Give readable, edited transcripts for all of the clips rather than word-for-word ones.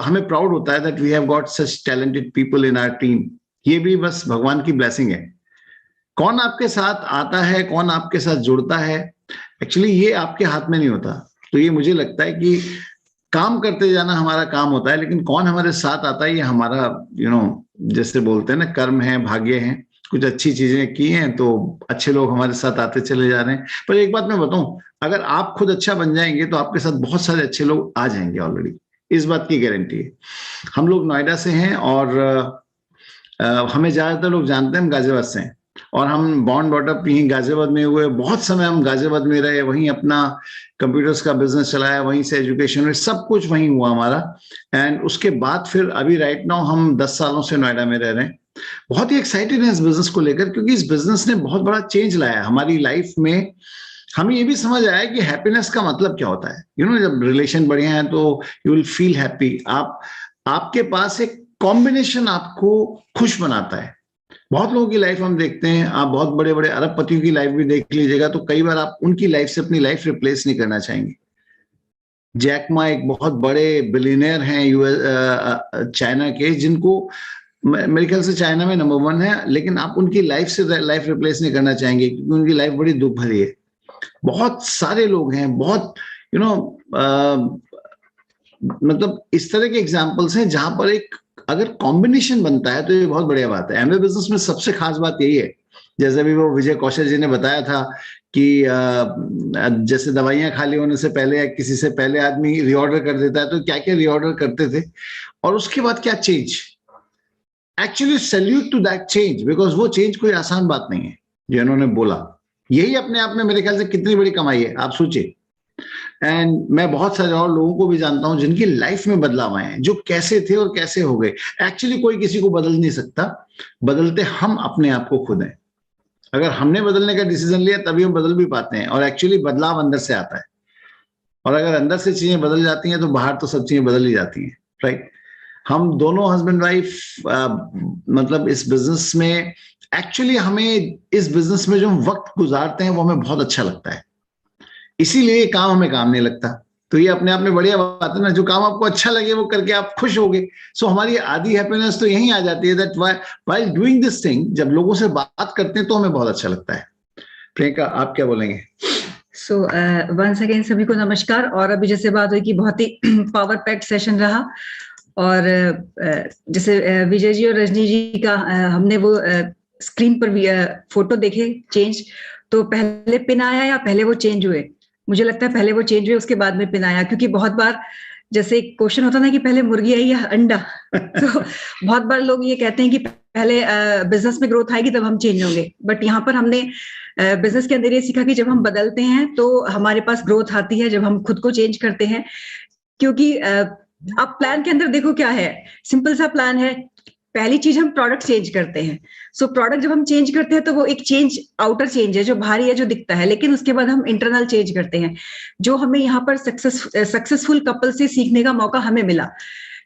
हमें प्राउड होता है that we have got such talented people in our team. ये भी बस भगवान की ब्लेसिंग है। कौन आपके साथ आता है, कौन आपके साथ जुड़ता है, एक्चुअली ये आपके हाथ में नहीं होता। तो ये मुझे लगता है कि काम करते जाना हमारा काम होता है, लेकिन कौन हमारे साथ आता है ये हमारा जैसे बोलते हैं ना, कर्म है, भाग्य है। कुछ अच्छी चीजें की हैं तो अच्छे लोग हमारे साथ आते चले जा रहे हैं। पर एक बात मैं बताऊं, अगर आप खुद अच्छा बन जाएंगे तो आपके साथ बहुत सारे अच्छे लोग आ जाएंगे ऑलरेडी, इस बात की गारंटी है। हम लोग नोएडा से हैं और हमें ज्यादातर लोग जानते हैं हम गाजियाबाद से हैं, और हम बॉर्न बॉटअप यहीं गाजियाबाद में हुए। बहुत समय हम गाजियाबाद में रहे, वहीं अपना कंप्यूटर्स का बिजनेस चलाया, वहीं से एजुकेशन में सब कुछ वहीं हुआ हमारा। एंड उसके बाद फिर अभी राइट नाउ हम 10 सालों से नोएडा में रह रहे हैं। बहुत ही एक्साइटेड है इस बिजनेस को लेकर, क्योंकि इस बिजनेस ने बहुत बड़ा चेंज लाया हमारी लाइफ में। हमें ये भी समझ आया कि हैप्पीनेस का मतलब क्या होता है। जब रिलेशन बढ़िया है तो यू विल फील हैप्पी। आपके पास एक कॉम्बिनेशन आपको खुश बनाता है। बहुत लोगों की लाइफ हम देखते हैं, आप बहुत बड़े बड़े अरबपतियों की लाइफ भी देख लीजिएगा तो कई बार आप उनकी लाइफ से अपनी लाइफ रिप्लेस नहीं करना चाहेंगे। जैक मा एक बहुत बड़े बिलियनियर हैं यूएस चाइना के, जिनको मेरे ख्याल से चाइना में नंबर 1 है, लेकिन आप उनकी लाइफ से लाइफ रिप्लेस नहीं करना चाहेंगे, क्योंकि उनकी लाइफ बड़ी दुख भरी है। बहुत सारे लोग हैं, बहुत मतलब इस तरह के एग्जाम्पल्स हैं जहां पर एक अगर कॉम्बिनेशन बनता है तो ये बहुत बढ़िया बात है। एमवे बिजनेस में सबसे खास बात यही है, जैसे अभी वो विजय कौशल जी ने बताया था कि जैसे दवाइयां खाली होने से पहले या किसी से पहले आदमी रीऑर्डर कर देता है, तो क्या क्या रीऑर्डर करते थे और उसके बाद क्या change. Actually salute to that change, because वो चेंज कोई आसान बात नहीं है जो इन्होंने बोला। यही अपने आप में मेरे ख्याल से कितनी बड़ी कमाई है, आप सोचिए। एंड मैं बहुत सारे और लोगों को भी जानता हूं जिनकी लाइफ में बदलाव आए हैं, जो कैसे थे और कैसे हो गए। एक्चुअली कोई किसी को बदल नहीं सकता, बदलते हम अपने आप को खुद हैं। अगर हमने बदलने का डिसीजन लिया तभी हम बदल भी पाते हैं, और एक्चुअली बदलाव अंदर से आता है। और अगर अंदर से चीजें बदल जाती हैं तो बाहर तो सब चीजें बदल ही जाती हैं, राइट। हम दोनों हस्बैंड वाइफ मतलब इस बिजनेस में, एक्चुअली हमें इस बिजनेस में जो हम वक्त गुजारते हैं वो हमें बहुत अच्छा लगता है, इसीलिए ये काम हमें काम नहीं लगता। तो ये अपने आप में बढ़िया बात है ना, जो काम आपको अच्छा लगे वो करके आप खुश होगे। सो हमारी आधी हैप्पीनेस तो यही आ जाती है that while doing this thing, जब लोगों से बात करते हैं तो हमें बहुत अच्छा लगता है। प्रियंका, आप क्या बोलेंगे? सो वंस अगेन सभी को नमस्कार। और अभी जैसे बात हुई कि बहुत ही पावर पैक्ड सेशन रहा, और जैसे विजय जी और रजनी जी का हमने वो स्क्रीन पर भी फोटो देखे चेंज, तो पहले पिन आया या पहले वो चेंज हुए? मुझे लगता है पहले वो चेंज हुए, उसके बाद में पिन आया। क्योंकि बहुत बार जैसे क्वेश्चन होता ना कि पहले मुर्गी आई या अंडा, तो बहुत बार लोग ये कहते हैं कि पहले बिजनेस में ग्रोथ आएगी तब हम चेंज होंगे। बट यहाँ पर हमने बिजनेस के अंदर ये सीखा कि जब हम बदलते हैं तो हमारे पास ग्रोथ आती है, जब हम खुद को चेंज करते हैं। क्योंकि आप प्लान के अंदर देखो क्या है, सिंपल सा प्लान है। पहली चीज हम प्रोडक्ट चेंज करते हैं। सो प्रोडक्ट जब हम चेंज करते हैं तो वो एक चेंज, आउटर चेंज है जो भारी है, जो दिखता है। लेकिन उसके बाद हम इंटरनल चेंज करते हैं, जो हमें यहाँ पर सक्सेसफुल कपल से सीखने का मौका हमें मिला।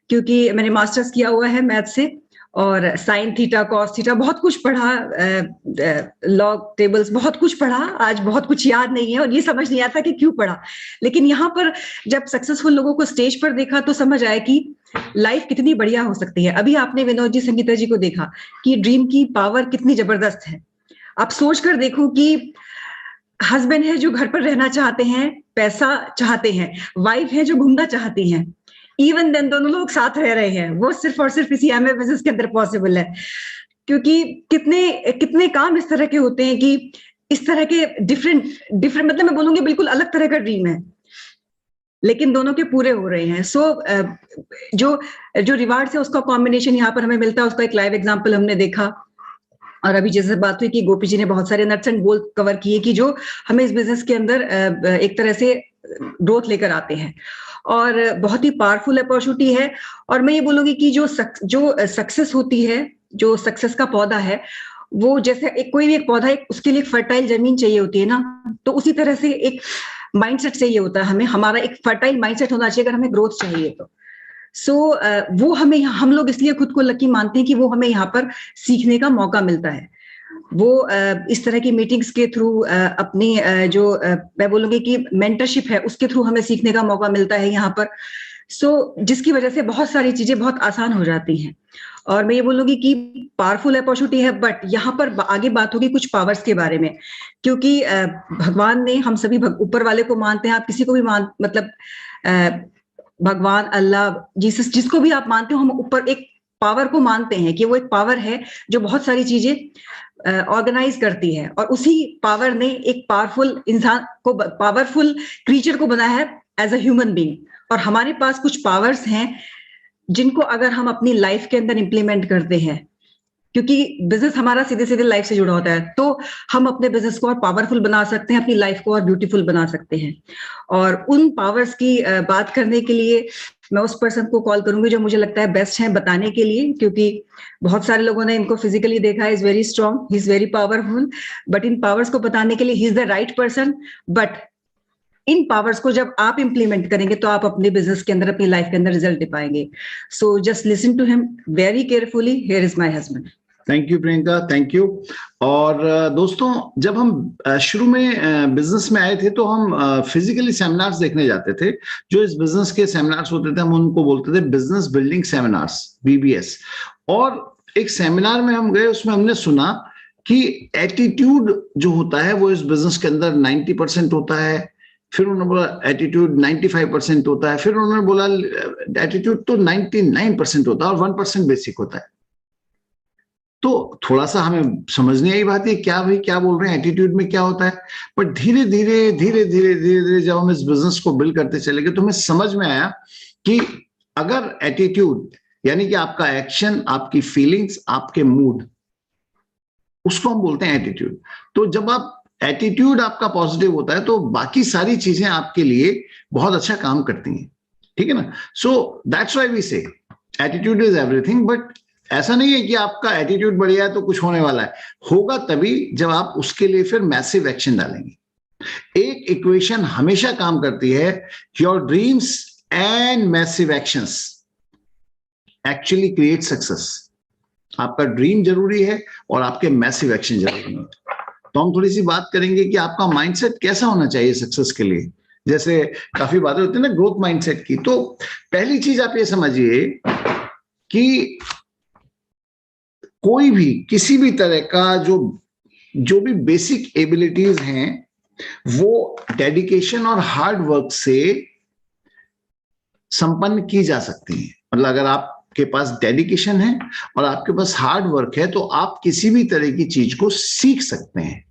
क्योंकि मैंने मास्टर्स किया हुआ है मैथ से, और साइन थीटा, कॉस थीटा, बहुत कुछ पढ़ा, लॉग टेबल्स, बहुत कुछ पढ़ा। आज बहुत कुछ याद नहीं है और ये समझ नहीं आता कि क्यों पढ़ा। लेकिन यहाँ पर जब सक्सेसफुल लोगों को स्टेज पर देखा तो समझ आया कि लाइफ कितनी बढ़िया हो सकती है। अभी आपने विनोद जी, संगीता जी को देखा कि ड्रीम की पावर कितनी जबरदस्त है। आप सोच कर देखो कि हस्बैंड है जो घर पर रहना चाहते हैं, पैसा चाहते हैं, वाइफ है जो घूमना चाहती हैं, इवन देन दोनों लोग साथ रह रहे हैं। वो सिर्फ और सिर्फ इसी एमवे बिजनेस के अंदर पॉसिबल है। क्योंकि कितने कितने काम इस तरह के होते हैं कि इस तरह के डिफरेंट मतलब मैं बोलूंगी बिल्कुल अलग तरह का ड्रीम है, लेकिन दोनों के पूरे हो रहे हैं। सो जो रिवार्ड्स है उसका कॉम्बिनेशन यहाँ पर हमें मिलता है। उसका एक लाइव एग्जांपल हमने देखा। और अभी जैसे बात हुई कि गोपी जी ने बहुत सारे नट्स एंड बोल्ट कवर किए कि जो हमें इस बिजनेस के अंदर एक तरह से ग्रोथ लेकर आते हैं, और बहुत ही पावरफुल अपॉर्चुनिटी है। और मैं ये बोलूंगी कि जो सक्सेस होती है, जो सक्सेस का पौधा है, वो जैसे कोई भी एक पौधा, उसके लिए एक फर्टाइल जमीन चाहिए होती है ना, तो उसी तरह से एक माइंडसेट चाहिए होता है हमें। हमारा एक फर्टाइल माइंडसेट होना चाहिए अगर हमें ग्रोथ चाहिए तो। सो वो हमें, हम लोग इसलिए खुद को लकी मानते हैं कि वो हमें यहाँ पर सीखने का मौका मिलता है। वो इस तरह की मीटिंग्स के थ्रू, अपनी जो मैं बोलूंगी कि मेंटरशिप है, उसके थ्रू हमें सीखने का मौका मिलता है यहाँ पर। जिसकी वजह से बहुत सारी चीजें बहुत आसान हो जाती हैं। और मैं ये बोलूंगी कि पावरफुल अपॉर्चुनिटी है, बट यहाँ पर आगे बात होगी कुछ पावर्स के बारे में, क्योंकि भगवान ने, हम सभी ऊपर वाले को मानते हैं, आप किसी को भी मतलब भगवान, अल्लाह, जीसस, जिसको भी आप मानते हो, हम ऊपर एक पावर को मानते हैं कि वो एक पावर है जो बहुत सारी चीजें ऑर्गेनाइज करती है, और उसी पावर ने एक पावरफुल इंसान को, पावरफुल क्रीचर को बनाया है एज अ ह्यूमन बीइंग। और हमारे पास कुछ पावर्स हैं जिनको अगर हम अपनी लाइफ के अंदर इंप्लीमेंट करते हैं, क्योंकि बिजनेस हमारा सीधे सीधे लाइफ से जुड़ा होता है, तो हम अपने बिजनेस को और पावरफुल बना सकते हैं, अपनी लाइफ को और ब्यूटीफुल बना सकते हैं। और उन पावर्स की बात करने के लिए मैं उस पर्सन को कॉल करूंगी जो मुझे लगता है बेस्ट है बताने के लिए, क्योंकि बहुत सारे लोगों ने इनको फिजिकली देखा है, is very strong, he is very powerful, but in powers को बताने के लिए he is the right person. But in powers को जब आप इंप्लीमेंट करेंगे तो आप अपने बिजनेस के अंदर, अपनी लाइफ के अंदर रिजल्ट दे पाएंगे। So just listen to him very carefully. Here is my husband. Thank you Priyanka, thank you. और दोस्तों, जब हम शुरू में बिजनेस में आए थे तो हम फिजिकली सेमिनार्स देखने जाते थे। जो इस बिजनेस के सेमिनार्स होते थे हम उनको बोलते थे बिजनेस बिल्डिंग सेमिनार्स, BBS। और एक सेमिनार में हम गए, उसमें हमने सुना कि एटीट्यूड जो होता है वो इस बिजनेस के अंदर 90% होता है। फिर उन्होंने बोला एटीट्यूड 95% होता है। फिर उन्होंने बोला एटीट्यूड तो 99% होता है और 1% बेसिक होता है। तो थोड़ा सा हमें समझने आई बात है, क्या भाई क्या बोल रहे हैं, एटीट्यूड में क्या होता है। बट धीरे धीरे धीरे धीरे धीरे धीरे जब हम इस बिजनेस को बिल्ड करते चले गए तो हमें समझ में आया कि अगर एटीट्यूड यानी कि आपका एक्शन, आपकी फीलिंग्स, आपके मूड, उसको हम बोलते हैं एटीट्यूड। तो जब आप एटीट्यूड आपका पॉजिटिव होता है तो बाकी सारी चीजें आपके लिए बहुत अच्छा काम करती हैं, ठीक है ना। सो दैट्स व्हाई वी से एटीट्यूड इज एवरीथिंग। बट ऐसा नहीं है कि आपका एटीट्यूड बढ़िया है तो कुछ होने वाला है, होगा तभी जब आप उसके लिए फिर मैसिव एक्शन डालेंगे। एक इक्वेशन हमेशा काम करती है, your dreams and massive actions actually create success. आपका ड्रीम जरूरी है और आपके मैसिव एक्शन जरूरी है। तो हम थोड़ी सी बात करेंगे कि आपका माइंडसेट कैसा होना चाहिए सक्सेस के लिए। जैसे काफी बातें होती है ना ग्रोथ माइंडसेट की। तो पहली चीज आप ये समझिए कि कोई भी किसी भी तरह का जो भी बेसिक एबिलिटीज हैं वो डेडिकेशन और हार्ड वर्क से संपन्न की जा सकती हैं। मतलब अगर आपके पास डेडिकेशन है और आपके पास हार्ड वर्क है तो आप किसी भी तरह की चीज को सीख सकते हैं।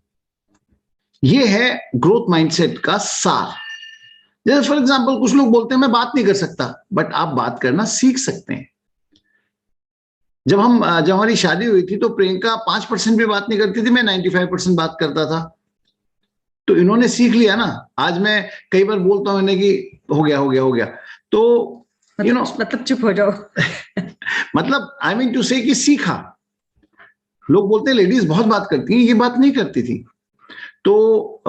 ये है ग्रोथ माइंडसेट का सार। जैसे फॉर एग्जांपल कुछ लोग बोलते हैं मैं बात नहीं कर सकता, बट आप बात करना सीख सकते हैं। जब हमारी शादी हुई थी तो प्रियंका 5% भी बात नहीं करती थी, मैं 95% बात करता था। तो इन्होंने सीख लिया ना। आज मैं कई बार बोलता हूं इन्हें कि हो गया हो गया हो गया, तो मतलब चुप हो जाओ। मतलब आई मीन टू से कि सीखा। लोग बोलते हैं लेडीज बहुत बात करती हैं, ये बात नहीं करती थी। तो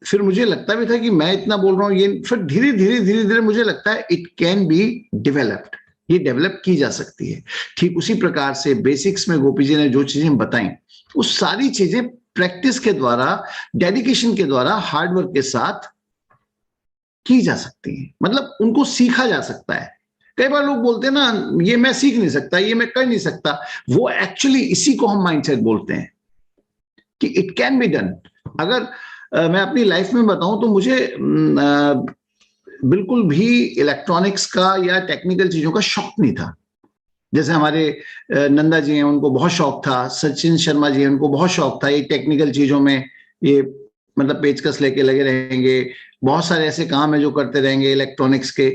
फिर मुझे लगता भी था कि मैं इतना बोल रहा हूँ, ये फिर धीरे धीरे धीरे धीरे मुझे लगता है इट कैन बी डेवलप्ड, ये डेवलप की जा सकती है। ठीक उसी प्रकार से बेसिक्स में गोपी जी ने जो चीजें बताई वो सारी चीजें प्रैक्टिस के द्वारा, डेडिकेशन के द्वारा, हार्डवर्क के साथ की जा सकती है। मतलब उनको सीखा जा सकता है। कई बार लोग बोलते हैं ना ये मैं सीख नहीं सकता, ये मैं कर नहीं सकता, वो एक्चुअली इसी को हम माइंडसेट बोलते हैं कि इट कैन बी डन। अगर मैं अपनी लाइफ में बताऊं तो मुझे बिल्कुल भी इलेक्ट्रॉनिक्स का या टेक्निकल चीजों का शौक नहीं था। जैसे हमारे नंदा जी हैं, उनको बहुत शौक था, सचिन शर्मा जी हैं, उनको बहुत शौक था ये टेक्निकल चीजों में, ये मतलब पेचकस लेके लगे रहेंगे, बहुत सारे ऐसे काम है जो करते रहेंगे इलेक्ट्रॉनिक्स के।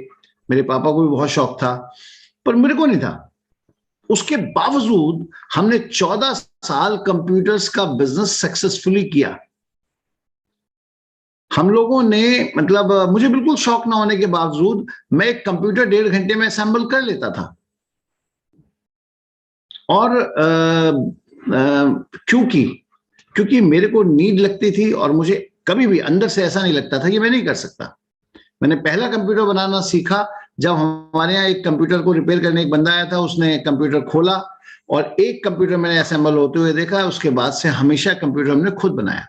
मेरे पापा को भी बहुत शौक था पर मेरे को नहीं था। उसके बावजूद हमने 14 साल कंप्यूटर्स का बिजनेस सक्सेसफुली किया। हम लोगों ने मतलब मुझे बिल्कुल शौक ना होने के बावजूद मैं एक कंप्यूटर 1.5 घंटे में असेंबल कर लेता था। और क्योंकि मेरे को नीड लगती थी और मुझे कभी भी अंदर से ऐसा नहीं लगता था कि मैं नहीं कर सकता। मैंने पहला कंप्यूटर बनाना सीखा जब हमारे यहाँ एक कंप्यूटर को रिपेयर करने एक बंदा आया था, उसने कंप्यूटर खोला और एक कंप्यूटर मैंने असेंबल होते हुए देखा। उसके बाद से हमेशा कंप्यूटर हमने खुद बनाया,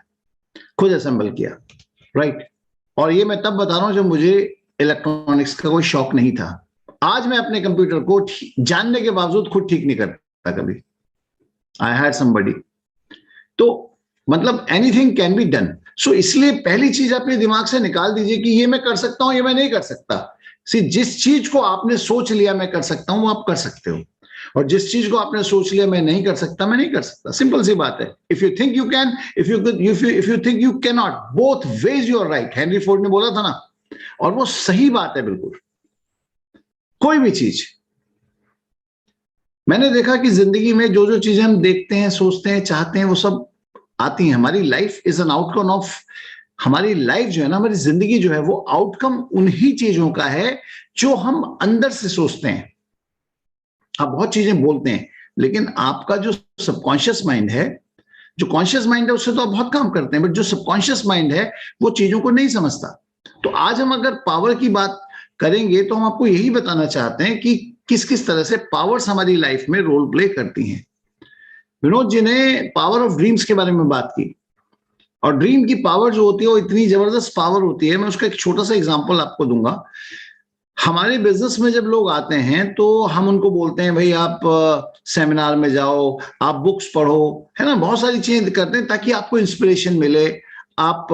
खुद असेंबल किया, राइट। और ये मैं तब बता रहा हूं जब मुझे इलेक्ट्रॉनिक्स का कोई शौक नहीं था। आज मैं अपने कंप्यूटर को जानने के बावजूद खुद ठीक नहीं करता कभी। I had somebody. तो मतलब एनीथिंग कैन बी डन। सो इसलिए पहली चीज अपने दिमाग से निकाल दीजिए कि ये मैं कर सकता हूं, ये मैं नहीं कर सकता। जिस चीज को आपने सोच लिया मैं कर सकता हूं, वो आप कर सकते हो, और जिस चीज को आपने सोच लिया मैं नहीं कर सकता, मैं नहीं कर सकता। सिंपल सी बात है। If you think you can, if you think you can not, both ways you are right. Henry Ford ने बोला था ना, और वो सही बात है बिल्कुल। कोई भी चीज, मैंने देखा कि जिंदगी में जो जो चीजें हम देखते हैं, सोचते हैं, चाहते हैं, वो सब आती हैं। हमारी life is an outcome of, हमारी लाइफ जो है ना, हमारी जिंदगी जो है, वो आउटकम उन्हीं चीजों का है जो हम अंदर से सोचते हैं। आप बहुत चीजें बोलते हैं, लेकिन आपका जो सबकॉन्शियस माइंड है, जो कॉन्शियस माइंड है उससे तो आप बहुत काम करते हैं, बट जो सबकॉन्शियस माइंड है वो चीजों को नहीं समझता। तो आज हम अगर पावर की बात करेंगे तो हम आपको यही बताना चाहते हैं कि किस किस तरह से पावर्स हमारी लाइफ में रोल प्ले करती हैं। विनोद जी ने पावर ऑफ ड्रीम्स के बारे में बात की, और ड्रीम की पावर जो होती है वो इतनी जबरदस्त पावर होती है। मैं उसका एक छोटा सा एग्जांपल आपको दूंगा। हमारे बिजनेस में जब लोग आते हैं तो हम उनको बोलते हैं भाई आप सेमिनार में जाओ, आप बुक्स पढ़ो, है ना, बहुत सारी चीजें करते हैं ताकि आपको इंस्पिरेशन मिले, आप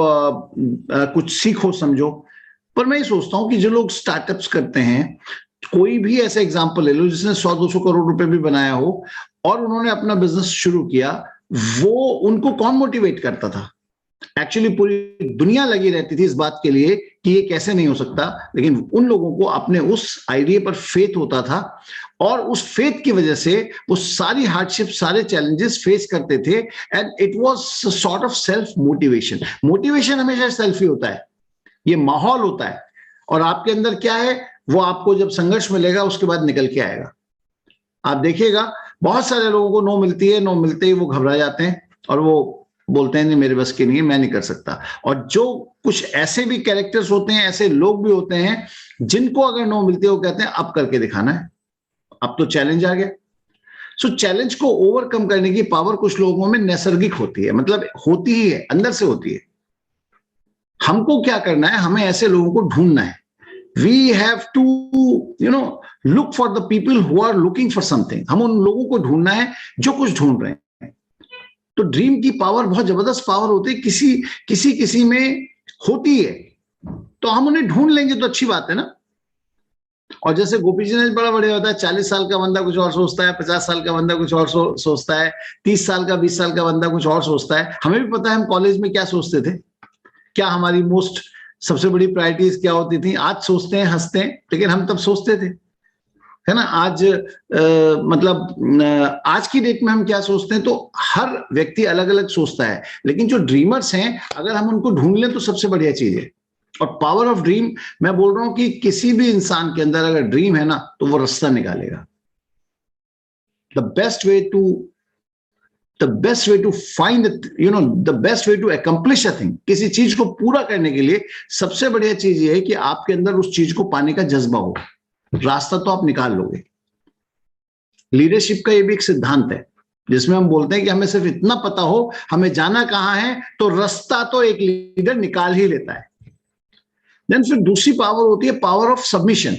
कुछ सीखो, समझो। पर मैं ये सोचता हूँ कि जो लोग स्टार्टअप्स करते हैं, कोई भी ऐसा एग्जांपल ले लो जिसने 100-200 करोड़ रुपए भी बनाया हो और उन्होंने अपना बिजनेस शुरू किया, वो उनको कौन मोटिवेट करता था? एक्चुअली पूरी दुनिया लगी रहती थी इस बात के लिए कि ये कैसे नहीं हो सकता, लेकिन उन लोगों को अपने उस आइडिया पर फेथ होता था, और उस फेथ की वजह से वो सारी हार्डशिप, सारे चैलेंजेस फेस करते थे, and it was sort of self motivation. Motivation हमेशा सेल्फ ही होता है, ये माहौल होता है, और आपके अंदर क्या है वो आपको जब संघर्ष मिलेगा उसके बाद निकल के आएगा। आप देखिएगा बहुत सारे लोगों को नो मिलती है, नो मिलते ही वो घबरा जाते हैं और वो बोलते हैं नहीं मेरे बस की नहीं है, मैं नहीं कर सकता। और जो कुछ ऐसे भी कैरेक्टर्स होते हैं, ऐसे लोग भी होते हैं जिनको अगर नो मिलती है वो कहते हैं अब करके दिखाना है, अब तो चैलेंज आ गया। सो चैलेंज को ओवरकम करने की पावर कुछ लोगों में नैसर्गिक होती है, मतलब होती ही है, अंदर से होती है। हमको क्या करना है, हमें ऐसे लोगों को ढूंढना है। We have to look for the people who are looking for something. हम उन लोगों को ढूंढना है जो कुछ ढूंढ रहे हैं। तो ड्रीम की पावर बहुत जबरदस्त पावर होती है, किसी में होती है, तो हम उन्हें ढूंढ लेंगे तो अच्छी बात है ना। और जैसे गोपी जी ने बड़ा बढ़िया होता है, 40 साल का बंदा कुछ और सोचता है, 50 साल का बंदा कुछ और सोचता है, 30 साल का 20 साल का बंदा कुछ और सोचता है। हमें भी पता है हम कॉलेज में क्या सोचते थे, क्या हमारी सबसे बड़ी प्रायोरिटीज क्या होती थी। आज सोचते हैं, हंसते हैं, लेकिन हम तब सोचते थे, है ना। आज मतलब आज की डेट में हम क्या सोचते हैं, तो हर व्यक्ति अलग अलग सोचता है, लेकिन जो ड्रीमर्स हैं अगर हम उनको ढूंढ लें तो सबसे बढ़िया चीज है। और पावर ऑफ ड्रीम, मैं बोल रहा हूं कि किसी भी इंसान के अंदर अगर ड्रीम है ना तो वो रास्ता निकालेगा। The best way to find the best way to accomplish a thing, किसी चीज को पूरा करने के लिए सबसे बढ़िया चीज ये है कि आपके अंदर उस चीज को पाने का जज्बा हो। रास्ता तो आप निकाल लोगे। लीडरशिप का ये भी एक सिद्धांत है जिसमें हम बोलते हैं कि हमें सिर्फ इतना पता हो हमें जाना कहां है, तो रास्ता तो एक लीडर निकाल ही लेता है। देन फिर दूसरी पावर होती है पावर ऑफ सबमिशन।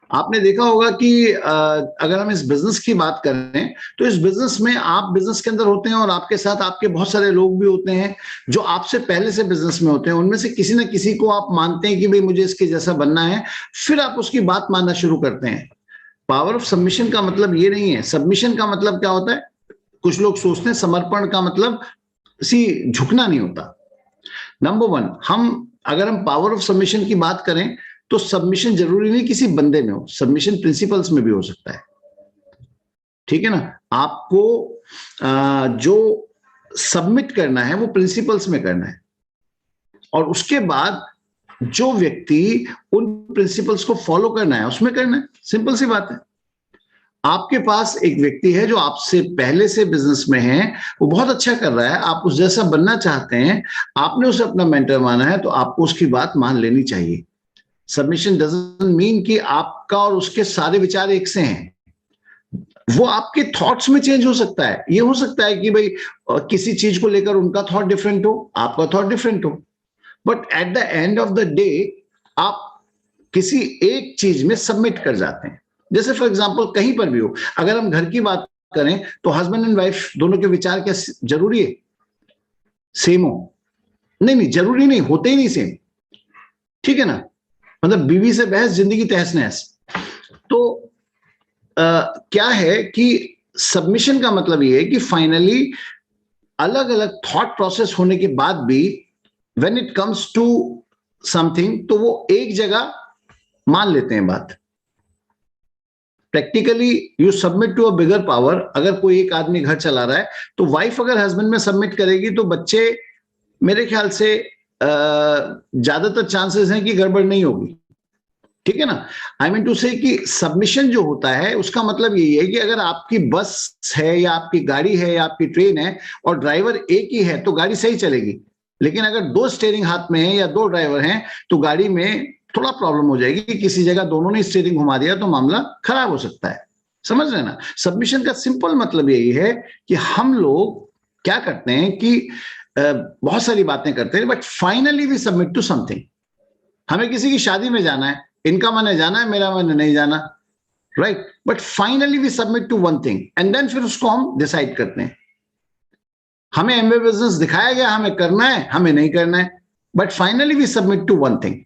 आपने देखा होगा कि अगर हम इस बिजनेस की बात करें तो इस बिजनेस में आप बिजनेस के अंदर होते हैं और आपके साथ आपके बहुत सारे लोग भी होते हैं जो आपसे पहले से बिजनेस में होते हैं। उनमें से किसी न किसी को आप मानते हैं कि भाई मुझे इसके जैसा बनना है, फिर आप उसकी बात मानना शुरू करते हैं। पावर ऑफ सबमिशन का मतलब ये नहीं है। सबमिशन का मतलब क्या होता है, कुछ लोग सोचते हैं समर्पण का मतलब झुकना नहीं होता। नंबर वन, अगर हम पावर ऑफ सबमिशन की बात करें तो सबमिशन जरूरी नहीं किसी बंदे में हो, सबमिशन प्रिंसिपल्स में भी हो सकता है, ठीक है ना। आपको जो सबमिट करना है वो प्रिंसिपल्स में करना है, और उसके बाद जो व्यक्ति उन प्रिंसिपल्स को फॉलो करना है उसमें करना है। सिंपल सी बात है। आपके पास एक व्यक्ति है जो आपसे पहले से बिजनेस में है, वो बहुत अच्छा कर रहा है, आप उस जैसा बनना चाहते हैं, आपने उसे अपना मेंटर माना है, तो आपको उसकी बात मान लेनी चाहिए। सबमिशन डजंट मीन कि आपका और उसके सारे विचार एक से हैं। वो आपके थॉट्स में चेंज हो सकता है। ये हो सकता है कि भाई किसी चीज को लेकर उनका थॉट डिफरेंट हो, आपका थॉट डिफरेंट हो, but at the end of the day आप किसी एक चीज में सबमिट कर जाते हैं। जैसे फॉर एग्जांपल कहीं पर भी हो, अगर हम घर की बात करें तो हस्बैंड एंड वाइफ दोनों के विचार क्या जरूरी है सेम हो? नहीं नहीं, जरूरी नहीं, होते ही नहीं सेम, ठीक है ना। मतलब बीवी से बहस, जिंदगी तहस नहस। तो क्या है कि सबमिशन का मतलब ये है कि फाइनली अलग अलग थॉट प्रोसेस होने के बाद भी when it comes to something, तो वो एक जगह मान लेते हैं बात। Practically you submit to a bigger power. अगर कोई एक आदमी घर चला रहा है तो वाइफ अगर हस्बैंड में सबमिट करेगी तो बच्चे, मेरे ख्याल से ज्यादातर चांसेस हैं कि गड़बड़ नहीं होगी, ठीक है ना। आई मीन टू से कि सबमिशन जो होता है उसका मतलब यही है कि अगर आपकी बस है या आपकी गाड़ी है या आपकी ट्रेन है और ड्राइवर एक ही है तो गाड़ी सही चलेगी। लेकिन अगर दो स्टीयरिंग हाथ में है या दो ड्राइवर हैं तो गाड़ी में थोड़ा प्रॉब्लम हो जाएगी कि किसी जगह दोनों ने स्टीयरिंग घुमा दिया तो मामला खराब हो सकता है। समझ रहे ना। सबमिशन का सिंपल मतलब यही है कि हम लोग क्या करते हैं कि बहुत सारी बातें करते हैं but finally we submit to something. हमें किसी की शादी में जाना है, इनका मन है जाना है, मेरा मन है नहीं जाना, right, but finally we submit to one thing and then फिर उसको हम डिसाइड करते हैं। हमें एमवे बिजनेस दिखाया गया, हमें करना है, हमें नहीं करना है, but finally we submit to one thing,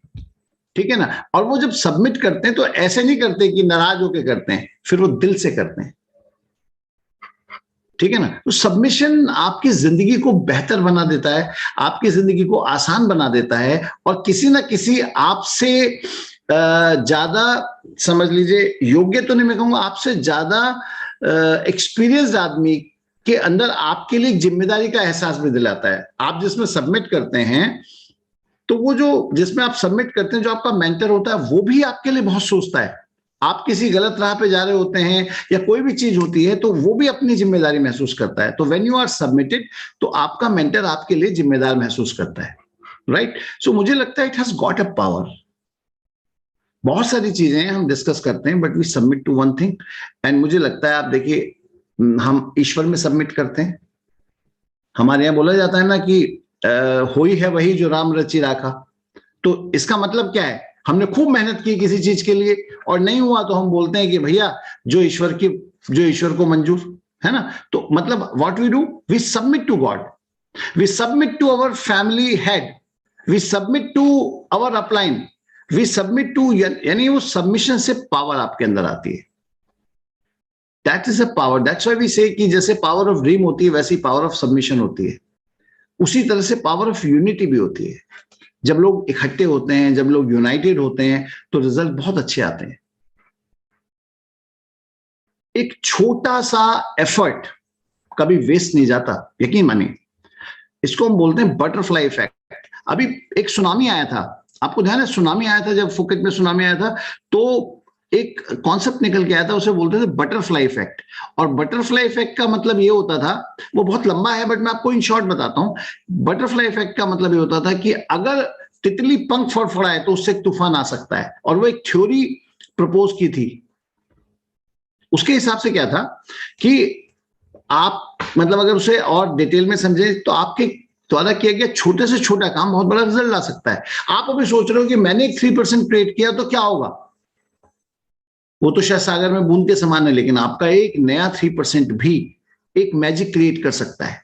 ठीक है ना। और वो जब सबमिट करते हैं तो ऐसे नहीं करते कि नाराज होकर करते हैं, फिर वो दिल से करते हैं, ठीक है ना। तो सबमिशन आपकी जिंदगी को बेहतर बना देता है, आपकी जिंदगी को आसान बना देता है और किसी ना किसी आपसे ज्यादा, समझ लीजिए योग्य तो नहीं मैं कहूंगा, आपसे ज्यादा एक्सपीरियंस्ड आदमी के अंदर आपके लिए जिम्मेदारी का एहसास भी दिलाता है। आप जिसमें सबमिट करते हैं तो वो जो जिसमें आप सबमिट करते हैं, जो आपका मेंटर होता है वो भी आपके लिए बहुत सोचता है। आप किसी गलत राह पे जा रहे होते हैं या कोई भी चीज होती है तो वो भी अपनी जिम्मेदारी महसूस करता है। तो व्हेन यू आर सबमिटेड तो आपका मेंटर आपके लिए जिम्मेदार महसूस करता है, राइट। सो मुझे लगता है it has got a power. बहुत सारी चीजें हम डिस्कस करते हैं but we submit to one thing and मुझे लगता है, आप देखिए हम ईश्वर में सबमिट करते हैं। हमारे यहाँ बोला जाता है ना कि होई है वही जो राम रचि राखा। तो इसका मतलब क्या है, हमने खूब मेहनत की किसी चीज के लिए और नहीं हुआ तो हम बोलते हैं कि भैया जो ईश्वर को मंजूर है ना। तो मतलब what we do, we submit to God, we submit to our family head, we submit to our upline, we submit to, यानी वो सबमिशन से पावर आपके अंदर आती है। That is a power, that's why we say कि जैसे power of dream होती है वैसी पावर ऑफ सबमिशन होती है, उसी तरह से पावर ऑफ यूनिटी भी होती है। जब लोग इकट्ठे होते हैं, जब लोग यूनाइटेड होते हैं तो रिजल्ट बहुत अच्छे आते हैं। एक छोटा सा एफर्ट कभी वेस्ट नहीं जाता, यकीन मानिए। इसको हम बोलते हैं बटरफ्लाई इफेक्ट। अभी एक सुनामी आया था, आपको ध्यान है सुनामी आया था, जब फुकेट में सुनामी आया था तो एक कॉन्सेप्ट निकल के आया था, उसे बोलते थे बटरफ्लाई इफेक्ट। और बटरफ्लाई इफेक्ट का मतलब ये होता था, वो बहुत लंबा है बट मैं आपको इन शॉर्ट बताता हूं। बटरफ्लाई इफेक्ट का मतलब ये होता था कि अगर तितली पंख फड़फड़ाए तो उससे एक तूफान आ सकता है। और वो एक थ्योरी प्रपोज की थी। उसके हिसाब से क्या था कि आप मतलब अगर उसे और डिटेल में समझे तो आपके द्वारा किया गया छोटे से छोटा काम बहुत बड़ा रिजल्ट ला सकता है। आप अभी सोच रहे हो कि मैंने एक 3% क्रिएट किया तो क्या होगा, वो तो शायद सागर में बूंद के समान है, लेकिन आपका एक नया 3% भी एक मैजिक क्रिएट कर सकता है।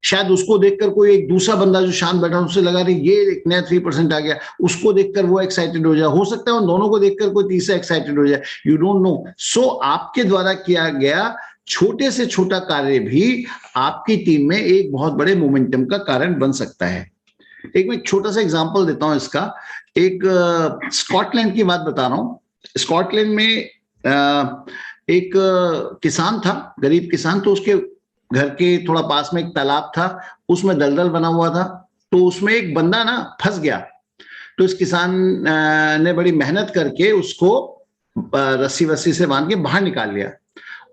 शायद उसको देखकर कोई एक दूसरा बंदा जो शांत बैठा उससे लगा रही ये एक नया 3% आ गया, उसको देखकर वो एक्साइटेड हो जाए, हो सकता है उन दोनों को देखकर कोई तीसरा एक्साइटेड हो जाए, यू डोंट नो। सो आपके द्वारा किया गया छोटे से छोटा कार्य भी आपकी टीम में एक बहुत बड़े मोमेंटम का कारण बन सकता है। एक मैं छोटा सा एग्जांपल देता हूं इसका। एक स्कॉटलैंड की बात बता रहा हूं। स्कॉटलैंड में एक किसान था, गरीब किसान। तो उसके घर के थोड़ा पास में एक तालाब था, उसमें दलदल बना हुआ था। तो उसमें एक बंदा ना फंस गया। तो इस किसान ने बड़ी मेहनत करके उसको रस्सी वस्सी से बांध के बाहर निकाल लिया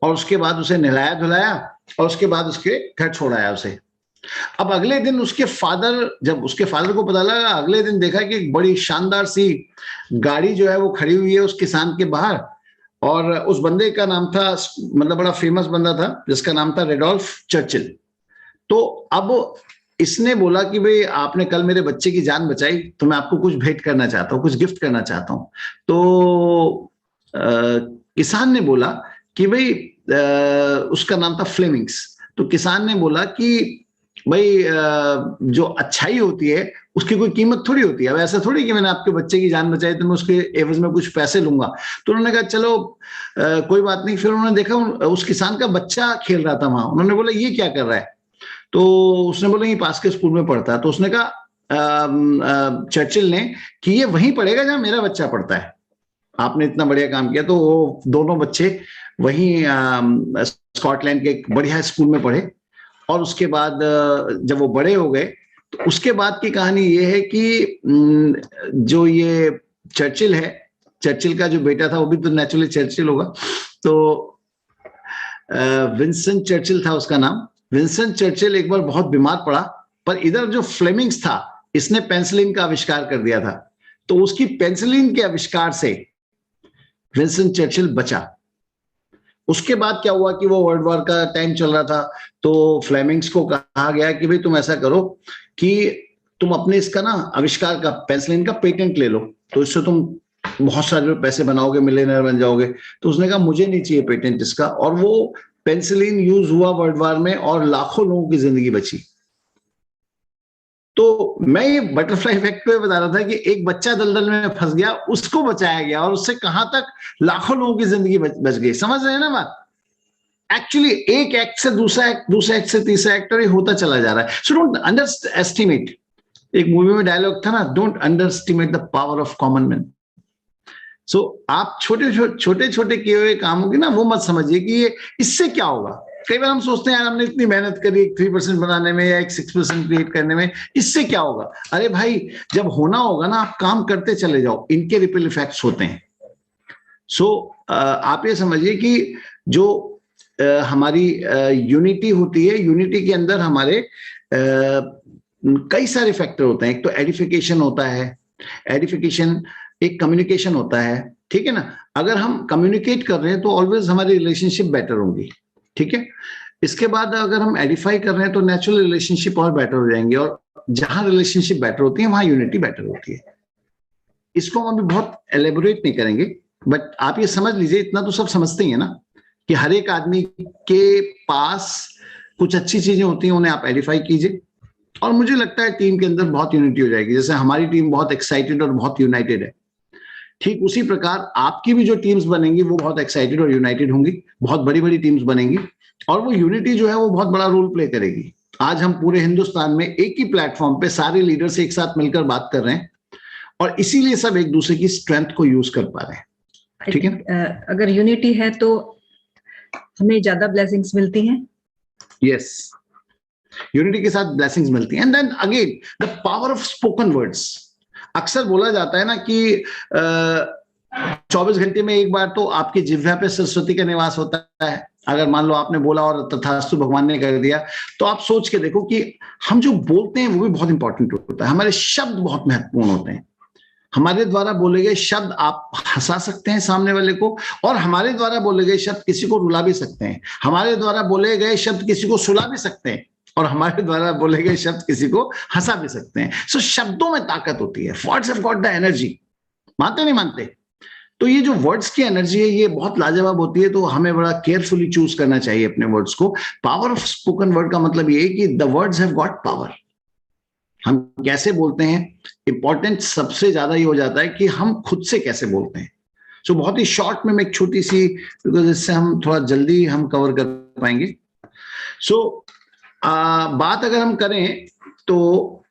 और उसके बाद उसे नहलाया धुलाया और उसके बाद उसके घर छोड़ाया उसे। अब अगले दिन उसके फादर, जब उसके फादर को पता लगा, अगले दिन देखा कि एक बड़ी शानदार सी गाड़ी जो है वो खड़ी हुई है उस किसान के बाहर। और उस बंदे का नाम था, मतलब बड़ा फेमस बंदा था जिसका नाम था रेडोल्फ चर्चिल। तो अब इसने बोला कि भाई आपने कल मेरे बच्चे की जान बचाई, तो मैं आपको कुछ भेंट करना चाहता हूँ, कुछ गिफ्ट करना चाहता हूँ। तो किसान ने बोला कि भाई उसका नाम था फ्लेमिंग्स। तो किसान ने बोला कि भाई जो अच्छाई होती है उसकी कोई कीमत थोड़ी होती है। अब ऐसा थोड़ी कि मैंने आपके बच्चे की जान बचाई तो मैं उसके एवज में कुछ पैसे लूंगा। तो उन्होंने कहा चलो कोई बात नहीं। फिर उन्होंने देखा उस किसान का बच्चा खेल रहा था वहां। उन्होंने बोला ये क्या कर रहा है? तो उसने बोला ये पास के स्कूल में पढ़ता है। तो उसने कहा चर्चिल ने कि ये वहीं पढ़ेगा जहां मेरा बच्चा पढ़ता है। आपने इतना बढ़िया काम किया। तो वो दोनों बच्चे वहीं स्कॉटलैंड के एक बढ़िया स्कूल में पढ़े। और उसके बाद जब वो बड़े हो गए तो उसके बाद की कहानी ये है कि जो ये चर्चिल है, चर्चिल का जो बेटा था वो भी तो नेचुरली चर्चिल होगा। तो विंस्टन चर्चिल था उसका नाम। विंस्टन चर्चिल एक बार बहुत बीमार पड़ा, पर इधर जो फ्लेमिंग्स था इसने पेंसिलिन का आविष्कार कर दिया था। तो उसकी पेंसिलिन के आविष्कार से विंस्टन चर्चिल बचा। उसके बाद क्या हुआ कि वो वर्ल्ड वॉर का टाइम चल रहा था, तो फ्लेमिंग्स को कहा गया कि भाई तुम ऐसा करो कि तुम अपने इसका ना आविष्कार का पेंसिलिन का पेटेंट ले लो, तो इससे तुम बहुत सारे पैसे बनाओगे, मिलियनर बन जाओगे। तो उसने कहा मुझे नहीं चाहिए पेटेंट इसका। और वो पेंसिलिन यूज हुआ वर्ल्ड वॉर में और लाखों लोगों की जिंदगी बची। तो मैं ये बटरफ्लाई इफेक्ट पे बता रहा था कि एक बच्चा दलदल में फंस गया, उसको बचाया गया, और उससे कहां तक लाखों लोगों की जिंदगी बच गई। समझ रहे हैं ना बात? एक्चुअली एक एक्ट से दूसरा एक्ट, दूसरा एक्ट से तीसरा एक्ट, और ये होता चला जा रहा है। सो डोंट अंडर एस्टिमेट, एक मूवी में डायलॉग था ना, don't underestimate the power of common man. So आप छोटे छोटे किए हुए कामों की ना वो मत समझिए कि ये इससे क्या होगा। कई बार हम सोचते हैं यार हमने इतनी मेहनत करी एक 3% बनाने में या एक 6% क्रिएट करने में, इससे क्या होगा? अरे भाई जब होना होगा ना आप काम करते चले जाओ, इनके रिपल इफेक्ट्स होते हैं। सो आप ये समझिए कि जो हमारी यूनिटी होती है, यूनिटी के अंदर हमारे कई सारे फैक्टर होते हैं। एक तो एडिफिकेशन होता है, एडिफिकेशन एक कम्युनिकेशन होता है, ठीक है ना। अगर हम कम्युनिकेट कर रहे हैं तो ऑलवेज हमारी रिलेशनशिप बेटर होंगी, ठीक है। इसके बाद अगर हम एडिफाई कर रहे हैं तो नेचुरल रिलेशनशिप और बेटर हो जाएंगे, और जहां रिलेशनशिप बेटर होती है वहां यूनिटी बेटर होती है। इसको हम अभी बहुत एलेबोरेट नहीं करेंगे, बट आप ये समझ लीजिए, इतना तो सब समझते ही है ना कि हर एक आदमी के पास कुछ अच्छी चीजें होती हैं, उन्हें आप एडिफाई कीजिए, और मुझे लगता है टीम के अंदर बहुत यूनिटी हो जाएगी। जैसे हमारी टीम बहुत एक्साइटेड और बहुत यूनाइटेड है, ठीक उसी प्रकार आपकी भी जो टीम्स बनेंगी वो बहुत एक्साइटेड और यूनाइटेड होंगी, बहुत बड़ी बड़ी टीम्स बनेंगी, और वो यूनिटी जो है वो बहुत बड़ा रोल प्ले करेगी। आज हम पूरे हिंदुस्तान में एक ही प्लेटफॉर्म पे सारे लीडर्स एक साथ मिलकर बात कर रहे हैं, और इसीलिए सब एक दूसरे की स्ट्रेंथ को यूज कर पा रहे हैं, ठीक है। अगर यूनिटी है तो हमें ज्यादा ब्लेसिंग्स मिलती हैं। यस, यूनिटी के साथ ब्लेसिंग्स मिलती हैं। And then again the power of spoken words. अक्सर बोला जाता है ना कि 24 घंटे में एक बार तो आपकी जिह्वा पे सरस्वती का निवास होता है। अगर मान लो आपने बोला और तथास्तु भगवान ने कर दिया, तो आप सोच के देखो कि हम जो बोलते हैं वो भी बहुत इंपॉर्टेंट होता है। हमारे शब्द बहुत महत्वपूर्ण होते हैं। हमारे द्वारा बोले गए शब्द आप हंसा सकते हैं सामने वाले को, और हमारे द्वारा बोले गए शब्द किसी को रुला भी सकते हैं। हमारे द्वारा बोले गए शब्द किसी को सुला भी सकते हैं, और हमारे द्वारा बोले गए शब्द किसी को हंसा भी सकते हैं। सो शब्दों में ताकत होती है। Words have got the energy. मानते नहीं मानते? तो ये जो वर्ड्स की एनर्जी है ये बहुत लाजवाब होती है। तो हमें बड़ा केयरफुली चूज करना चाहिए अपने वर्ड्स को। पावर ऑफ स्पोकन वर्ड का मतलब ये है कि the words have got power. हम कैसे बोलते हैं, इंपॉर्टेंट सबसे ज्यादा ये हो जाता है कि हम खुद से कैसे बोलते हैं। सो बहुत ही शॉर्ट में मैं एक छोटी सी, बिकॉज इससे हम थोड़ा जल्दी हम कवर कर पाएंगे। सो बात अगर हम करें तो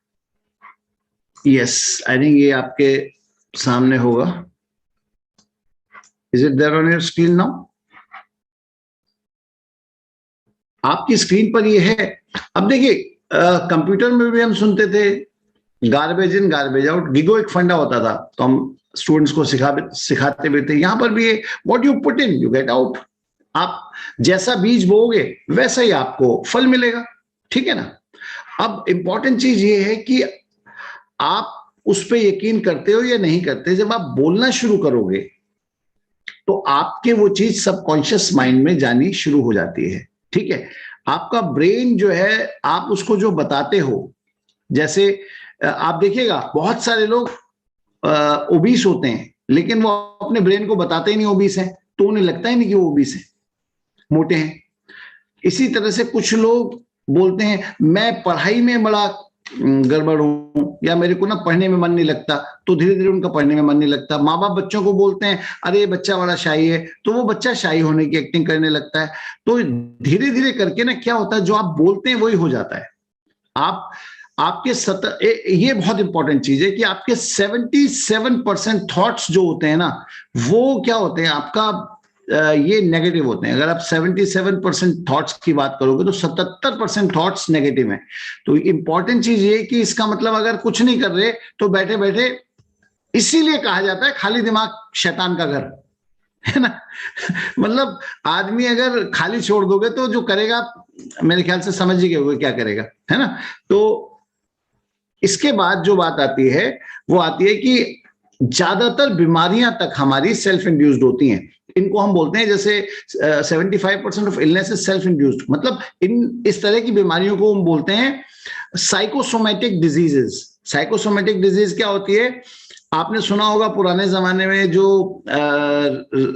यस, आई थिंक ये आपके सामने होगा। Is it there on your screen now? आपकी स्क्रीन पर ये है। अब देखिए कंप्यूटर में भी हम सुनते थे garbage in garbage out, GIGO एक फंडा होता था, तो हम स्टूडेंट्स को सिखाते भी थे। यहां पर भी what you put in you get out. आप जैसा बीज बोओगे वैसा ही आपको फल मिलेगा, ठीक है ना। अब इंपॉर्टेंट चीज ये है कि आप उस पर यकीन करते हो या नहीं करते। जब आप बोलना शुरू करोगे तो आपके वो चीज सबकॉन्शियस माइंड में जानी शुरू हो जाती है, ठीक है। आपका ब्रेन जो है, आप उसको जो बताते हो जैसे आप देखिएगा बहुत सारे लोग ओबीस होते हैं, लेकिन वो अपने ब्रेन को बताते ही नहीं ओबीस है, तो उन्हें लगता ही नहीं कि वो ओबीस है, मोटे हैं। इसी तरह से कुछ लोग बोलते हैं मैं पढ़ाई में बड़ा गड़बड़ हूं, या मेरे को ना पढ़ने में मन नहीं लगता, तो धीरे धीरे उनका पढ़ने में मन नहीं लगता। माँ बाप बच्चों को बोलते हैं अरे ये बच्चा बड़ा शाई है, तो वो बच्चा शाई होने की एक्टिंग करने लगता है। तो धीरे धीरे करके ना क्या होता है, जो आप बोलते हैं वही हो जाता है। आप आपके ये बहुत इंपॉर्टेंट चीज है कि आपके 77% थॉट्स जो होते हैं ना, वो क्या होते हैं, आपका ये नेगेटिव होते हैं। अगर आप 77% थॉट्स की बात करोगे तो 77% थॉट्स नेगेटिव हैं। तो इंपॉर्टेंट चीज ये कि इसका मतलब अगर कुछ नहीं कर रहे तो बैठे बैठे, इसीलिए कहा जाता है खाली दिमाग शैतान का घर, है ना। मतलब आदमी अगर खाली छोड़ दोगे तो जो करेगा, मेरे ख्याल से समझ ही गए क्या करेगा, है ना। तो इसके बाद जो बात आती है वो आती है कि ज्यादातर बीमारियां तक हमारी सेल्फ इंड्यूस्ड होती हैं। इनको हम बोलते हैं, जैसे 75% of illness is self induced, मतलब इस तरह की बीमारियों को हम बोलते हैं साइकोसोमेटिक डिजीजेस। साइकोसोमेटिक डिजीज क्या होती है, आपने सुना होगा पुराने जमाने में जो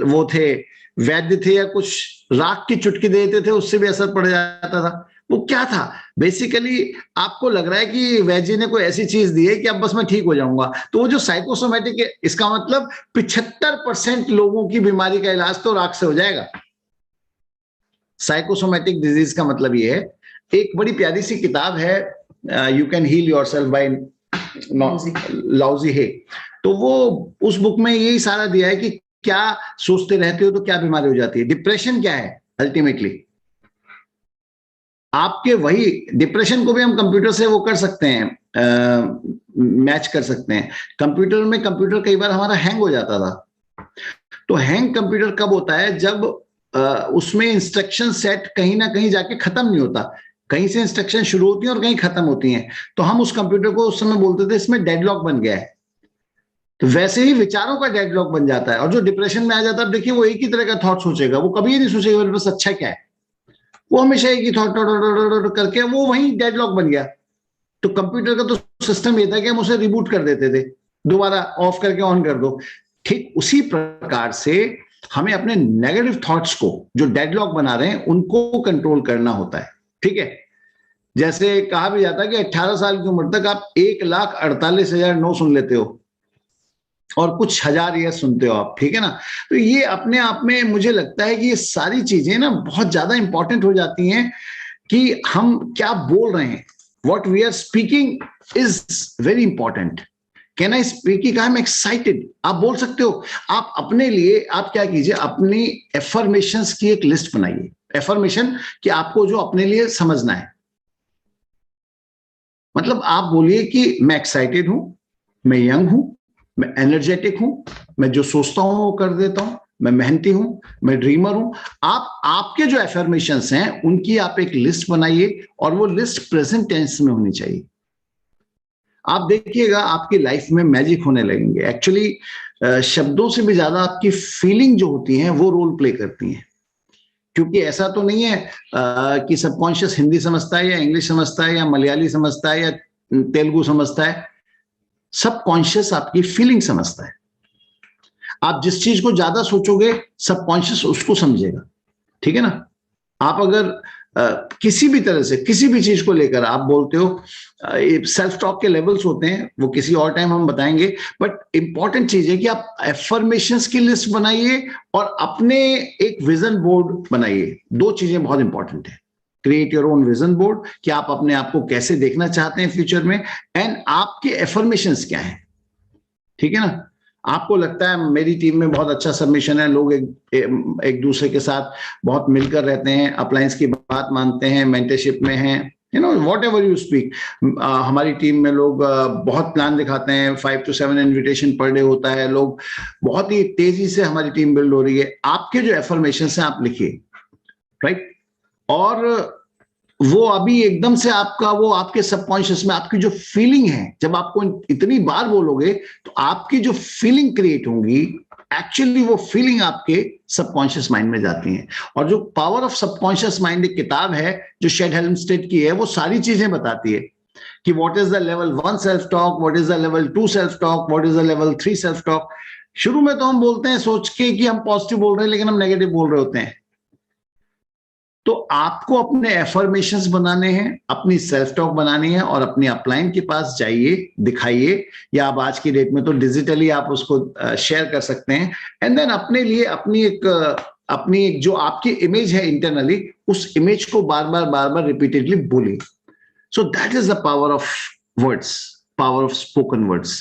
वो थे वैद्य थे, या कुछ राख की चुटकी देते थे उससे भी असर पड़ जाता था। वो क्या था, बेसिकली आपको लग रहा है कि वैद्य ने कोई ऐसी चीज दी है कि अब बस मैं ठीक हो जाऊंगा, तो वो जो साइकोसोमेटिक है, इसका मतलब 75% लोगों की बीमारी का इलाज तो राख से हो जाएगा। साइकोसोमेटिक डिजीज का मतलब ये है, एक बड़ी प्यारी सी किताब है you can heal yourself by Louise Hay, तो वो उस बुक में यही सारा दिया है कि क्या सोचते रहते हो तो क्या बीमारी हो जाती है। डिप्रेशन क्या है अल्टीमेटली, आपके वही डिप्रेशन को भी हम कंप्यूटर से वो कर सकते हैं, मैच कर सकते हैं। कंप्यूटर में कंप्यूटर कई बार हमारा हैंग हो जाता था, तो हैंग कंप्यूटर कब होता है, जब उसमें इंस्ट्रक्शन सेट कहीं ना कहीं जाके खत्म नहीं होता, कहीं से इंस्ट्रक्शन शुरू होती है और कहीं खत्म होती हैं। तो हम उस कंप्यूटर को उस समय बोलते थे इसमें डेडलॉक बन गया है। तो वैसे ही विचारों का डेडलॉक बन जाता है, और जो डिप्रेशन में आ जाता है, देखिए वो एक ही तरह का थॉट सोचेगा, वो कभी नहीं सोचेगा मेरे पास अच्छा क्या है, वो हमेशा एक ही थॉट करके वो वही डेडलॉक बन गया। तो कंप्यूटर का तो सिस्टम ये था कि हम उसे रिबूट कर देते थे, दोबारा ऑफ करके ऑन कर दो। ठीक उसी प्रकार से हमें अपने नेगेटिव थॉट्स को जो डेडलॉक बना रहे हैं उनको कंट्रोल करना होता है। ठीक है, जैसे कहा भी जाता है कि 18 साल की उम्र तक आप 1,48,9 सुन लेते हो और कुछ हजार ये सुनते हो आप, ठीक है ना। तो ये अपने आप में मुझे लगता है कि ये सारी चीजें ना बहुत ज्यादा इंपॉर्टेंट हो जाती हैं कि हम क्या बोल रहे हैं, what we are speaking is very important. Can I speak, I am excited, आप बोल सकते हो। आप अपने लिए आप क्या कीजिए, अपनी एफर्मेशंस की एक लिस्ट बनाइए। एफर्मेशन कि आपको जो अपने लिए समझना है, मतलब आप बोलिए कि मैं एक्साइटेड हूं, मैं यंग हूं, मैं एनर्जेटिक हूं, मैं जो सोचता हूं वो कर देता हूं, मैं मेहनती हूं, मैं ड्रीमर हूं। आप आपके जो एफर्मेशंस हैं उनकी आप एक लिस्ट बनाइए, और वो लिस्ट प्रेजेंट टेंस में होनी चाहिए। आप देखिएगा आपकी लाइफ में मैजिक होने लगेंगे। एक्चुअली शब्दों से भी ज्यादा आपकी फीलिंग जो होती है वो रोल प्ले करती हैं, क्योंकि ऐसा तो नहीं है कि सबकॉन्शियस हिंदी समझता है या इंग्लिश समझता है या मलयाली समझता है या तेलुगु समझता है। सबकॉन्शियस आपकी फीलिंग समझता है। आप जिस चीज को ज्यादा सोचोगे सबकॉन्शियस उसको समझेगा, ठीक है ना। आप अगर किसी भी तरह से किसी भी चीज को लेकर आप बोलते हो, सेल्फ टॉक के लेवल्स होते हैं, वो किसी और टाइम हम बताएंगे, बट इंपॉर्टेंट चीज है कि आप एफर्मेशंस की लिस्ट बनाइए और अपने एक विजन बोर्ड बनाइए। दो चीजें बहुत इंपॉर्टेंट है, create your own vision board कि आप अपने आप को कैसे देखना चाहते हैं फ्यूचर में, एंड आपके एफर्मेशंस क्या है, ठीक है ना। आपको लगता है मेरी टीम में बहुत अच्छा सबमिशन है, लोग एक दूसरे के साथ बहुत मिलकर रहते हैं, अप्लायंस की बात मानते हैं, मेंटरशिप में हैं, you know what ever you speak. हमारी टीम में लोग बहुत प्लान दिखाते हैं, 5 to 7 इन्विटेशन पर डे होता है, लोग बहुत ही तेजी से हमारी टीम बिल्ड हो रही है। आपके जो एफर्मेशन है आप लिखिए, राइट। और वो अभी एकदम से आपका वो आपके सबकॉन्शियस में आपकी जो फीलिंग है, जब आपको इतनी बार बोलोगे तो आपकी जो फीलिंग क्रिएट होंगी, एक्चुअली वो फीलिंग आपके सबकॉन्शियस माइंड में जाती है। और जो पावर ऑफ सबकॉन्शियस माइंड एक किताब है जो शेड हेल्मस्टेड की है, वो सारी चीजें बताती है कि what is the level 1 self talk, what is the level 2 self talk, what is the level 3 self talk. शुरू में तो हम बोलते हैं सोच के कि हम पॉजिटिव बोल रहे हैं, लेकिन हम नेगेटिव बोल रहे होते हैं। तो आपको अपने एफर्मेशंस बनाने हैं, अपनी सेल्फ टॉक बनानी है, और अपने अपलाइन के पास जाइए, दिखाइए, या आप आज की डेट में तो डिजिटली आप उसको शेयर कर सकते हैं। एंड देन अपने लिए अपनी एक जो आपकी इमेज है इंटरनली, उस इमेज को बार बार रिपीटेडली बोलिए। So that is the power of words, power of spoken words.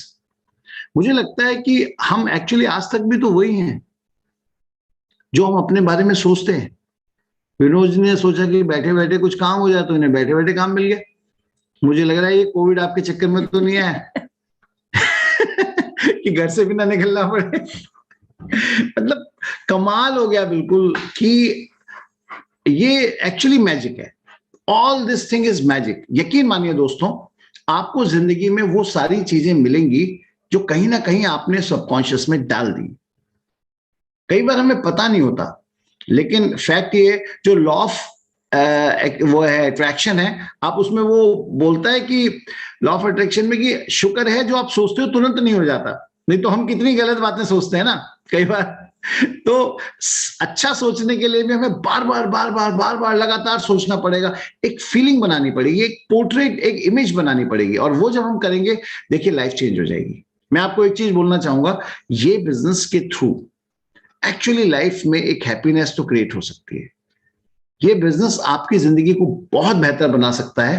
मुझे लगता है कि हम एक्चुअली आज तक भी तो वही हैं जो हम अपने बारे में सोचते हैं। विनोद जी ने सोचा कि बैठे बैठे कुछ काम हो जाए, तो इन्हें बैठे बैठे काम मिल गया। मुझे लग रहा है ये कोविड आपके चक्कर में तो नहीं आया कि घर से भी ना निकलना पड़े। मतलब कमाल हो गया बिल्कुल कि ये एक्चुअली मैजिक है। All this thing is magic. यकीन मानिए दोस्तों, आपको जिंदगी में वो सारी चीजें मिलेंगी जो कहीं ना कहीं आपने सबकॉन्शियस में डाल दी। कई बार हमें पता नहीं होता, लेकिन फैक्ट ये, जो लॉ ऑफ वो है अट्रैक्शन है, आप उसमें वो बोलता है कि लॉ ऑफ अट्रैक्शन में कि शुक्र है जो आप सोचते हो तुरंत नहीं हो जाता, नहीं तो हम कितनी गलत बातें सोचते हैं ना कई बार। तो अच्छा सोचने के लिए भी हमें बार बार लगातार सोचना पड़ेगा, एक फीलिंग बनानी पड़ेगी, एक पोर्ट्रेट, एक इमेज बनानी पड़ेगी, और वो जब हम करेंगे, देखिए लाइफ चेंज हो जाएगी। मैं आपको एक चीज बोलना चाहूंगा, ये बिजनेस के थ्रू एक्चुअली लाइफ में एक हैप्पीनेस तो क्रिएट हो सकती है। ये बिजनेस आपकी जिंदगी को बहुत बेहतर बना सकता है।